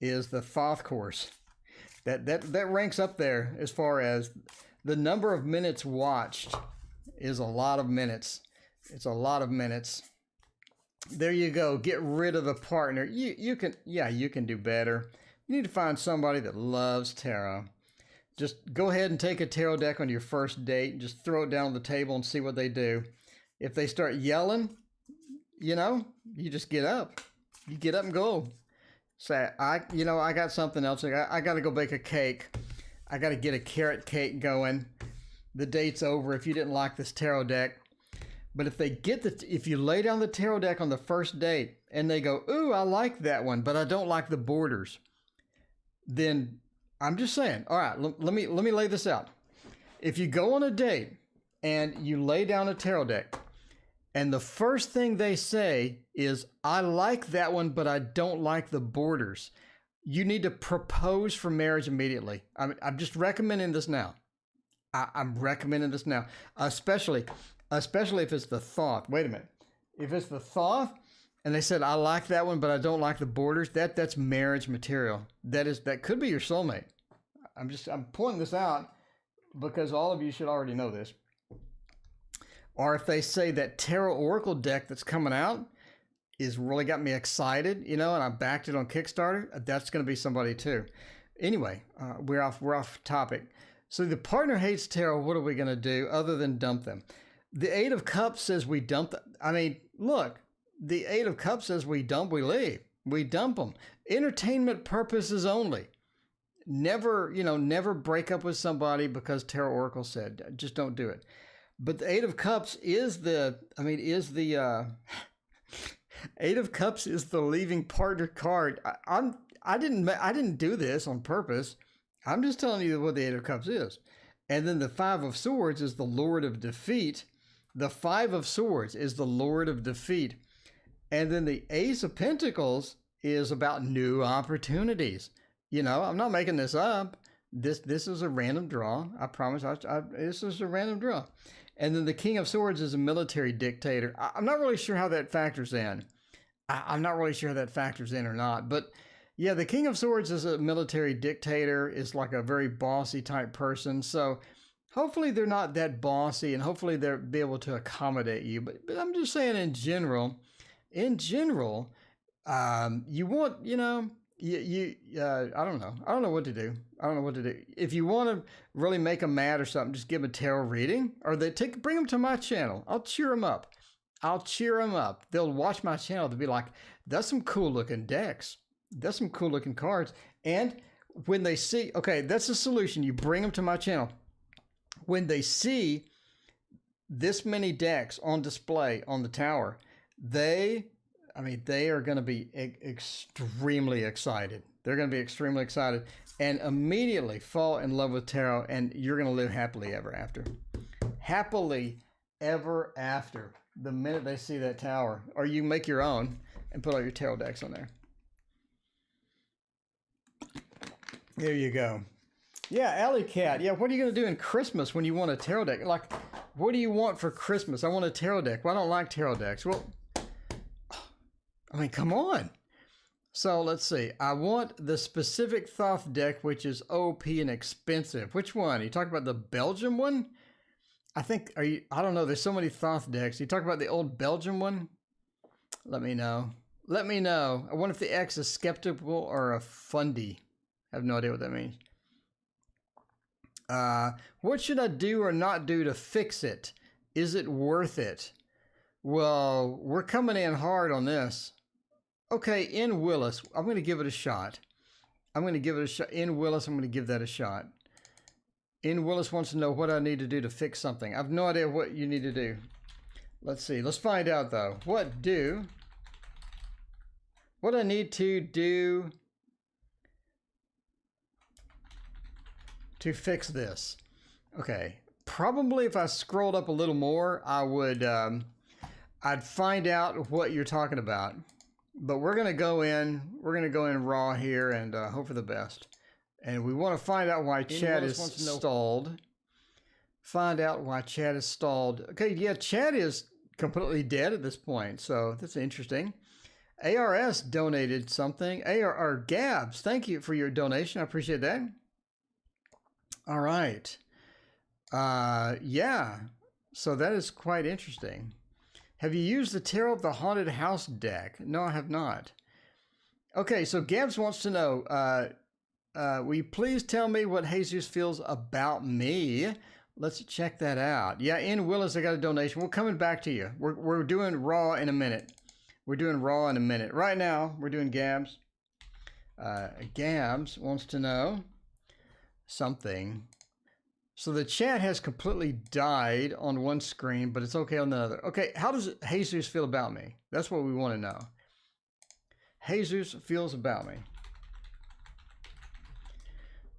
Speaker 1: is the Thoth course. That ranks up there as far as the number of minutes watched is a lot of minutes. It's a lot of minutes. There you go. Get rid of the partner. You can do better. You need to find somebody that loves tarot. Just go ahead and take a tarot deck on your first date and just throw it down on the table and see what they do. If they start yelling, you just get up. You get up and go. Say, I got something else. I got to go bake a cake. I got to get a carrot cake going. The date's over if you didn't like this tarot deck. But if you lay down the tarot deck on the first date and they go, ooh, I like that one, but I don't like the borders, then I'm just saying, all right, let me lay this out. If you go on a date and you lay down a tarot deck and the first thing they say is, I like that one, but I don't like the borders, you need to propose for marriage immediately. I'm just recommending this now. I'm recommending this now, especially if it's the Thoth. Wait a minute. If it's the Thoth and they said, I like that one, but I don't like the borders, that's marriage material. That could be your soulmate. I'm pointing this out because all of you should already know this. Or if they say that TarotOracle deck that's coming out is really got me excited, and I backed it on Kickstarter, that's going to be somebody too. Anyway, we're off topic. So the partner hates tarot. What are we going to do other than dump them? The Eight of Cups says we dump them. I mean, look, the Eight of Cups says we leave. We dump them. Entertainment purposes only. Never break up with somebody because TarotOracle said. Just don't do it. But the Eight of Cups is the Eight of Cups is the leaving partner card. I didn't do this on purpose. I'm just telling you what the Eight of Cups is. And then the Five of Swords is the Lord of Defeat. The Five of Swords is the Lord of Defeat. And then the Ace of Pentacles is about new opportunities. You know, I'm not making this up. This is a random draw. I promise. This is a random draw. And then the King of Swords is a military dictator. I'm not really sure how that factors in. I'm not really sure how that factors in or not. But yeah, the King of Swords is a military dictator, is like a very bossy type person. So hopefully they're not that bossy, and hopefully they'll be able to accommodate you. But I'm just saying in general, you want, you know, I don't know. I don't know what to do. If you want to really make them mad or something, just give them a tarot reading, or bring them to my channel. I'll cheer them up. They'll watch my channel. They'll be like, that's some cool looking decks. That's some cool looking cards. And when they see, okay, that's the solution. You bring them to my channel. When they see this many decks on display on the tower, they are going to be extremely excited. They're going to be extremely excited and immediately fall in love with tarot, and you're going to live happily ever after. Happily ever after, the minute they see that tower. Or you make your own and put all your tarot decks on there. There you go. Yeah, Alley Cat. Yeah, what are you going to do in Christmas when you want a tarot deck? Like, what do you want for Christmas? I want a tarot deck. Well, I don't like tarot decks. Well, I mean, come on. So let's see. I want the specific Thoth deck, which is OP and expensive. Which one? You talk about the Belgium one? I don't know. There's so many Thoth decks. You talk about the old Belgium one? Let me know. I wonder if the X is skeptical or a fundy. I have no idea what that means. What should I do or not do to fix it? Is it worth it? Well, we're coming in hard on this. Okay, in Willis, I'm going to give it a shot. In Willis, I'm going to give that a shot. In Willis wants to know what I need to do to fix something. I have no idea what you need to do. Let's see. Let's find out, though. What I need to do to fix this. Okay. Probably if I scrolled up a little more, I'd find out what you're talking about. But we're going to go in raw here and hope for the best. And we want to find out why chat is stalled. Okay, yeah, chat is completely dead at this point. So that's interesting. ARS donated something. Gabs, thank you for your donation. I appreciate that. All right. Yeah. So that is quite interesting. Have you used the Tarot of the Haunted House deck? No, I have not. Okay, so Gabs wants to know, will you please tell me what Jesus feels about me? Let's check that out. Yeah, in Willis, I got a donation. We're coming back to you. We're doing raw in a minute. Right now, we're doing Gabs. Gabs wants to know something. So the chat has completely died on one screen, but it's okay on the other. Okay, how does Jesus feel about me? That's what we want to know. Jesus feels about me.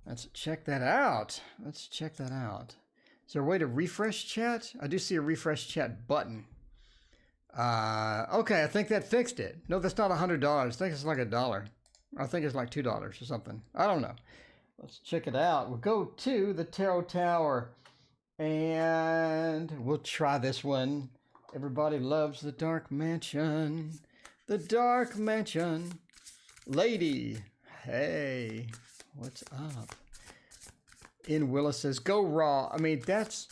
Speaker 1: Let's check that out. Is there a way to refresh chat? I do see a refresh chat button. Okay, I think that fixed it. No, that's not $100. I think it's like $1. I think it's like $2 or something. I don't know. Let's check it out. We'll go to the Tarot Tower and we'll try this one. Everybody loves the Dark Mansion. The Dark Mansion. Lady, hey, what's up? In Willis says, go raw. I mean, that's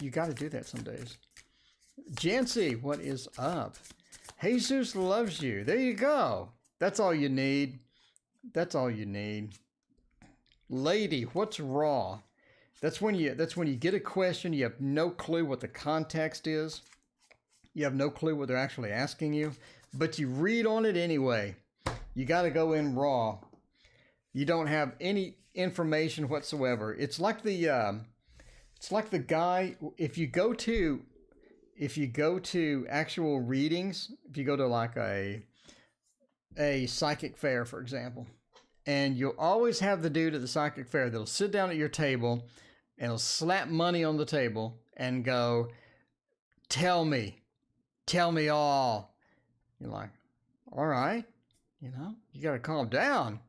Speaker 1: you got to do that some days. Jancy, what is up? Jesus loves you. There you go. That's all you need. Lady, what's raw? That's when you get a question, you have no clue what the context is. You have no clue what they're actually asking you, but you read on it anyway. You got to go in raw. You don't have any information whatsoever. It's like the guy, if you go to actual readings, if you go to like a psychic fair, for example, and you'll always have the dude at the psychic fair that'll sit down at your table and he'll slap money on the table and go, tell me all. You're like, all right, you know, you got to calm down.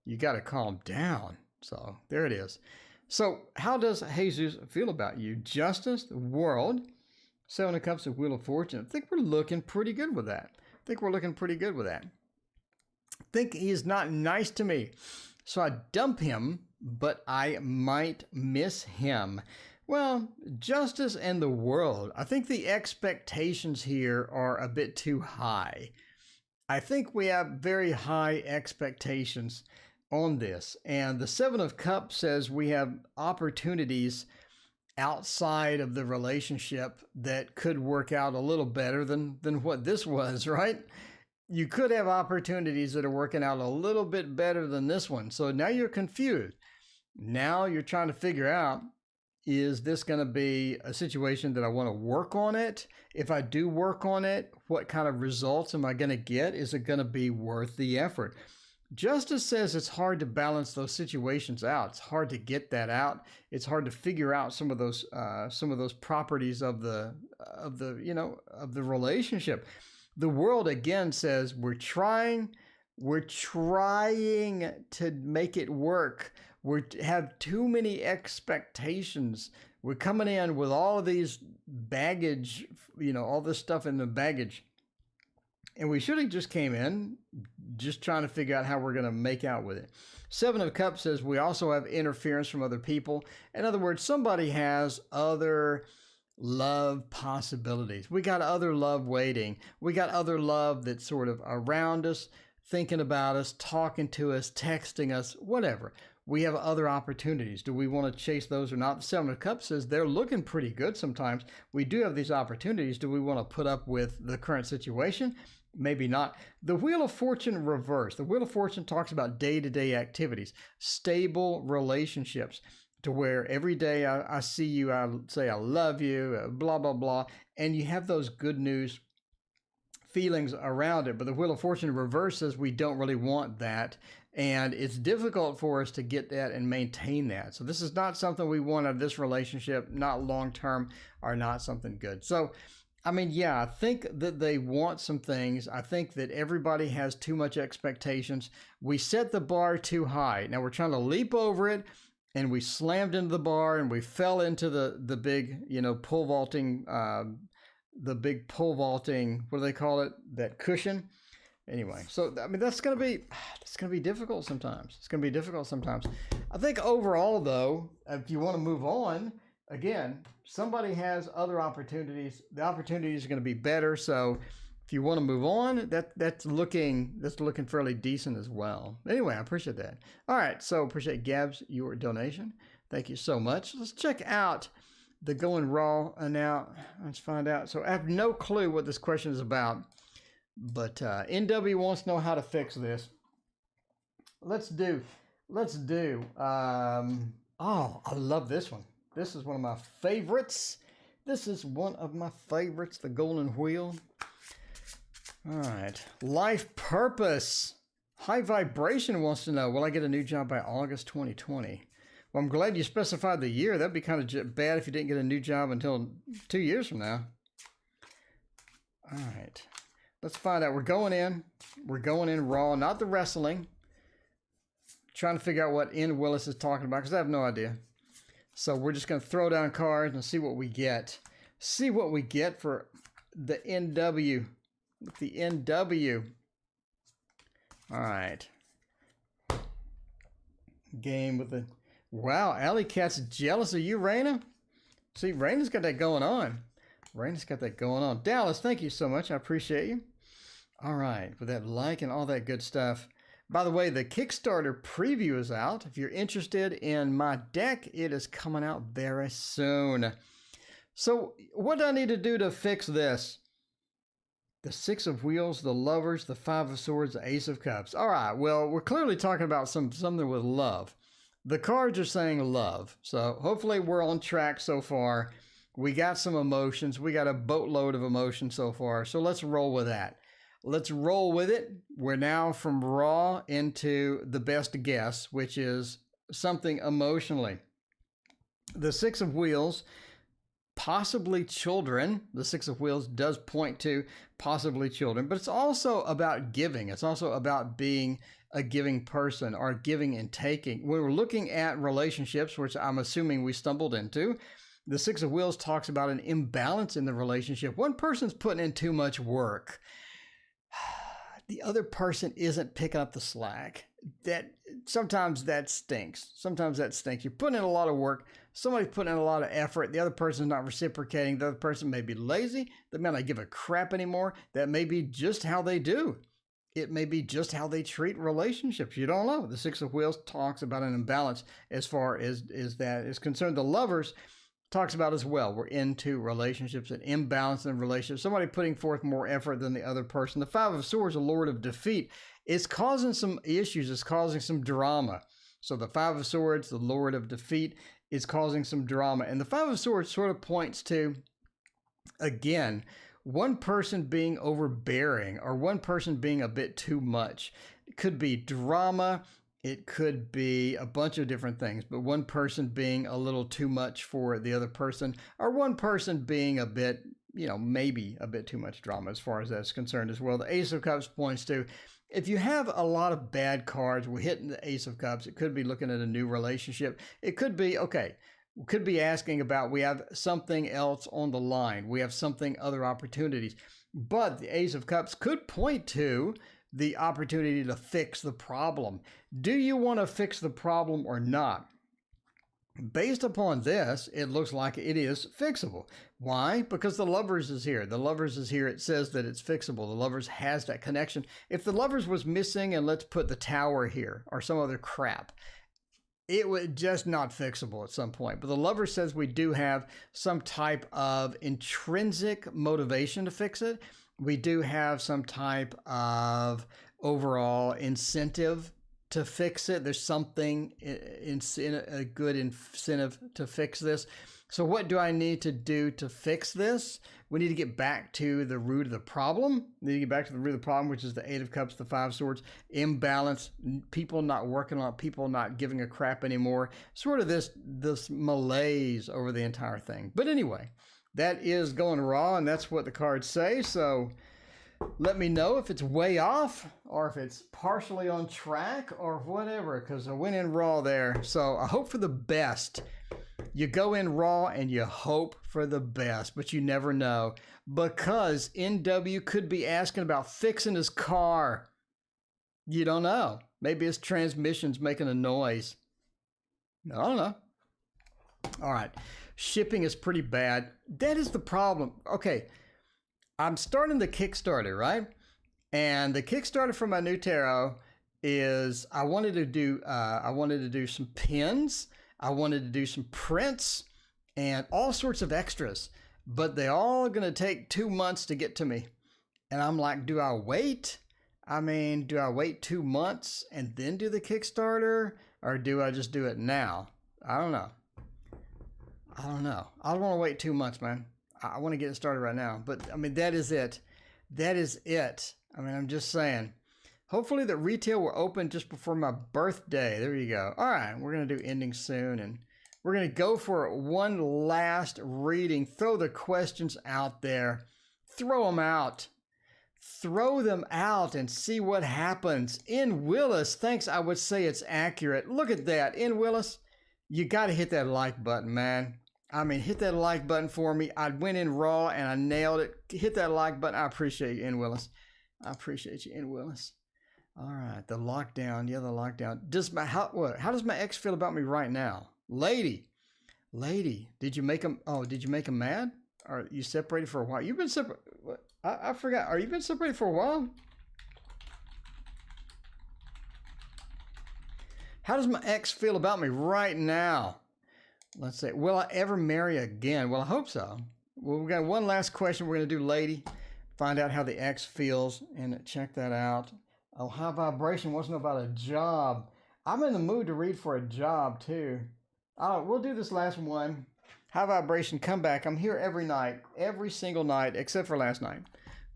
Speaker 1: You got to calm down. So there it is. So how does Jesus feel about you? Justice, the world, Seven of Cups, the Wheel of Fortune. I think we're looking pretty good with that. I think he's not nice to me. So I dump him, but I might miss him. Well, justice and the world. I think the expectations here are a bit too high. I think we have very high expectations on this. And the Seven of Cups says we have opportunities outside of the relationship that could work out a little better than what this was, right? You could have opportunities that are working out a little bit better than this one. So now you're confused. Now you're trying to figure out, is this going to be a situation that I want to work on it? If I do work on it, what kind of results am I going to get? Is it going to be worth the effort? Justice says it's hard to balance those situations out. It's hard to get that out. It's hard to figure out some of those properties of the relationship. The world again says we're trying to make it work. We have too many expectations. We're coming in with all of these baggage, all this stuff in the baggage. And we should have just came in just trying to figure out how we're going to make out with it. Seven of Cups says we also have interference from other people. In other words, somebody has other love possibilities. We got other love waiting. We got other love that's sort of around us, thinking about us, talking to us, texting us, whatever. We have other opportunities. Do we want to chase those or not? The Seven of Cups says they're looking pretty good sometimes. We do have these opportunities. Do we want to put up with the current situation? Maybe not. The Wheel of Fortune reverse. The Wheel of Fortune talks about day-to-day activities, stable relationships, to where every day I see you, I say I love you, blah, blah, blah, and you have those good news feelings around it. But the Wheel of Fortune reverse says we don't really want that. And it's difficult for us to get that and maintain that. So this is not something we want out of this relationship, not long-term, or not something good. So, I mean, yeah, I think that they want some things. I think that everybody has too much expectations. We set the bar too high. Now we're trying to leap over it, and we slammed into the bar, and we fell into the big, pole vaulting, what do they call it? That cushion. Anyway, so I mean that's gonna be difficult sometimes. I think overall, though, if you want to move on, again, somebody has other opportunities. The opportunities are going to be better. So if you want to move on, that's looking fairly decent as well. Anyway, I appreciate that. All right, so appreciate Gabs your donation. Thank you so much. Let's check out the Going Raw now. Let's find out. So I have no clue what this question is about. But NW wants to know how to fix this. Let's do. Oh, I love this one. This is one of my favorites. The Golden Wheel. All right. Life purpose. High Vibration wants to know, will I get a new job by August 2020? Well, I'm glad you specified the year. That'd be kind of bad if you didn't get a new job until 2 years from now. All right. Let's find out. We're going in Raw, not the wrestling. Trying to figure out what N. Willis is talking about because I have no idea. So we're just going to throw down cards and see what we get. See what we get for the NW. The NW. All right. Game with the... Wow, Alley Cat's jealous of you, Raina? See, Raina's got that going on. Dallas, thank you so much. I appreciate you. All right, with that like and all that good stuff. By the way, the Kickstarter preview is out. If you're interested in my deck, it is coming out very soon. So what do I need to do to fix this? The Six of Wheels, the Lovers, the Five of Swords, the Ace of Cups. All right, well, we're clearly talking about something with love. The cards are saying love. So hopefully we're on track so far. We got some emotions. We got a boatload of emotion so far. So let's roll with that. Let's roll with it. We're now from raw into the best guess, which is something emotionally. The Six of Wheels possibly children. The Six of Wheels does point to possibly children, but it's also about giving. It's also about being a giving person, or giving and taking. When we're looking at relationships, which I'm assuming we stumbled into, the Six of Wheels talks about an imbalance in the relationship. One person's putting in too much work. The other person isn't picking up the slack. Sometimes that stinks. Sometimes that stinks. You're putting in a lot of work. Somebody's putting in a lot of effort. The other person's not reciprocating. The other person may be lazy. They may not give a crap anymore. That may be just how they do. It may be just how they treat relationships. You don't know. The Six of Wheels talks about an imbalance as far as that is concerned. The Lovers talks about as well. We're into relationships, an imbalance in relationships. Somebody putting forth more effort than the other person. The Five of Swords, a Lord of Defeat, is causing some issues. It's causing some drama. So the Five of Swords, the Lord of Defeat, is causing some drama. And the Five of Swords sort of points to, again, one person being overbearing, or one person being a bit too much. It could be drama. It could be a bunch of different things, but one person being a little too much for the other person, or one person being a bit, maybe a bit too much drama as far as that's concerned as well. The Ace of Cups points to, if you have a lot of bad cards, we're hitting the Ace of Cups. It could be looking at a new relationship. It could be, we could be asking about, we have something else on the line. We have other opportunities. But the Ace of Cups could point to the opportunity to fix the problem. Do you want to fix the problem or not? Based upon this, it looks like it is fixable. Why? Because the Lovers is here. The Lovers is here. It says that it's fixable. The Lovers has that connection. If the Lovers was missing, and let's put the Tower here or some other crap, it would just not fixable at some point. But the Lover says we do have some type of intrinsic motivation to fix it. We do have some type of overall incentive to fix it. There's something a good incentive to fix this. So what do I need to do to fix this? We need to get back to the root of the problem. We need to get back to the root of the problem, which is the Eight of Cups, the Five of Swords, imbalance, people not working on it, people not giving a crap anymore. Sort of this malaise over the entire thing. But anyway, that is going raw, and that's what the cards say. So let me know if it's way off, or if it's partially on track, or whatever, because I went in raw there. So I hope for the best. You go in raw and you hope for the best, but you never know, because NW could be asking about fixing his car. You don't know. Maybe his transmission's making a noise. I don't know. All right. Shipping is pretty bad. That is the problem. Okay. I'm starting the Kickstarter, right? And the Kickstarter for my new tarot is, I wanted to do some pins. I wanted to do some prints and all sorts of extras, but they all going to take 2 months to get to me. And I'm like, do I wait? Do I wait 2 months and then do the Kickstarter, or do I just do it now? I don't know. I don't want to wait 2 months, man. I want to get it started right now. But that is it. That is it. I'm just saying. Hopefully that retail will open just before my birthday. There you go. All right, we're going to do ending soon, and we're going to go for one last reading. Throw the questions out there. Throw them out. Throw them out and see what happens. In Willis thinks I would say it's accurate. Look at that. In Willis, you got to hit that like button, man. Hit that like button for me. I went in raw and I nailed it. Hit that like button. I appreciate you, In Willis. I appreciate you, In Willis. All right, the lockdown. Yeah, the lockdown. How does my ex feel about me right now? Lady, did you make him mad? Or you separated for a while? You've been separated. I forgot. Are you been separated for a while? How does my ex feel about me right now? Let's see. Will I ever marry again? Well, I hope so. Well, we got one last question we're going to do, lady. Find out how the ex feels and check that out. Oh, high vibration wants to know about a job. I'm in the mood to read for a job too. We'll do this last one. High vibration, come back. I'm here every night, every single night, except for last night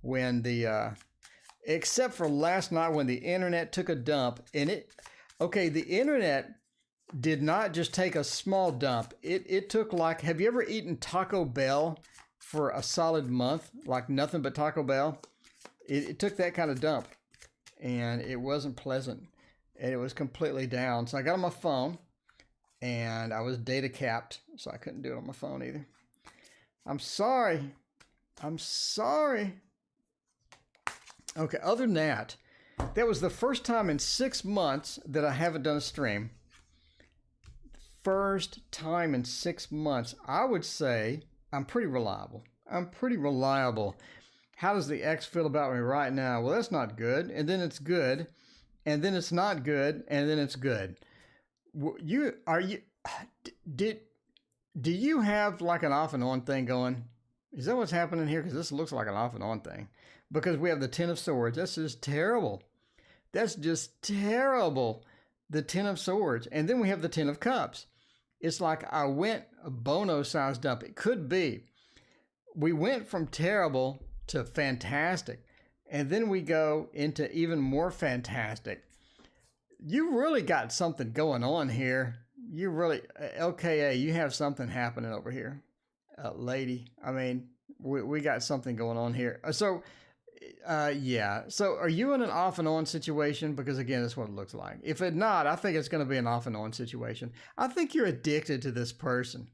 Speaker 1: when the internet took a dump. And the internet did not just take a small dump. It took like, have you ever eaten Taco Bell for a solid month? Like nothing but Taco Bell? It took that kind of dump, and it wasn't pleasant, and it was completely down. So I got on my phone, and I was data capped, so I couldn't do it on my phone either. I'm sorry. I'm sorry. Okay, other than that, that was the first time in 6 months that I haven't done a stream. First time in 6 months. I would say I'm pretty reliable. I'm pretty reliable. How does the ex feel about me right now? Well, that's not good. And then it's good. And then it's not good. And then it's good. Do you have like an off and on thing going? Is that what's happening here? Because this looks like an off and on thing. Because we have the Ten of Swords. That's just terrible. That's just terrible. The Ten of Swords. And then we have the Ten of Cups. It's like I went a Bono-sized dump. It could be. We went from terrible to fantastic. And then we go into even more fantastic. You really got something going on here. You really, LKA, you have something happening over here. Lady, I mean, we got something going on here. Yeah. So are you in an off and on situation? Because again, that's what it looks like. If it's not, I think it's going to be an off and on situation. I think you're addicted to this person.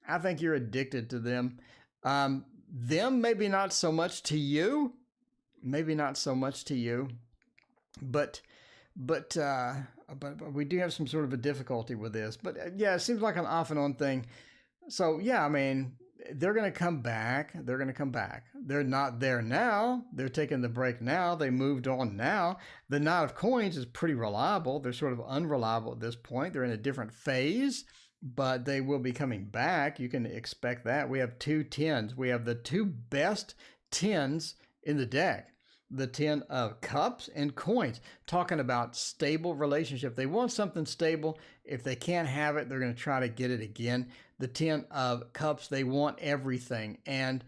Speaker 1: I think you're addicted to them. Them, maybe not so much to you. Maybe not so much to you. But we do have some sort of a difficulty with this. But yeah, it seems like an off and on thing. So yeah, I mean, they're going to come back. They're going to come back. They're not there now. They're taking the break now. They moved on now. The Knight of Coins is pretty reliable. They're sort of unreliable at this point. They're in a different phase, but they will be coming back. You can expect that. We have 2 tens. We have the 2 best tens in the deck. The 10 of Cups and Coins, talking about stable relationship. They want something stable. If they can't have it, they're going to try to get it again. The 10 of Cups, they want everything. And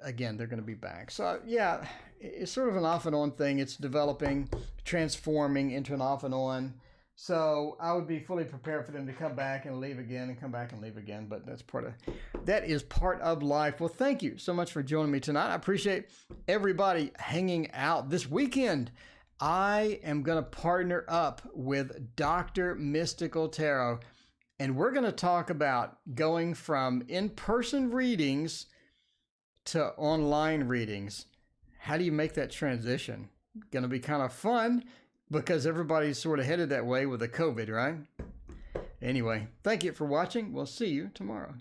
Speaker 1: again, they're going to be back. So yeah, it's sort of an off and on thing. It's developing, transforming into an off and on. So I would be fully prepared for them to come back and leave again and come back and leave again. But that is part of life. Well, thank you so much for joining me tonight. I appreciate everybody hanging out. This weekend, I am going to partner up with Dr. Mystical Tarot. And we're going to talk about going from in-person readings to online readings. How do you make that transition? Going to be kind of fun. Because everybody's sort of headed that way with the COVID, right? Anyway, thank you for watching. We'll see you tomorrow.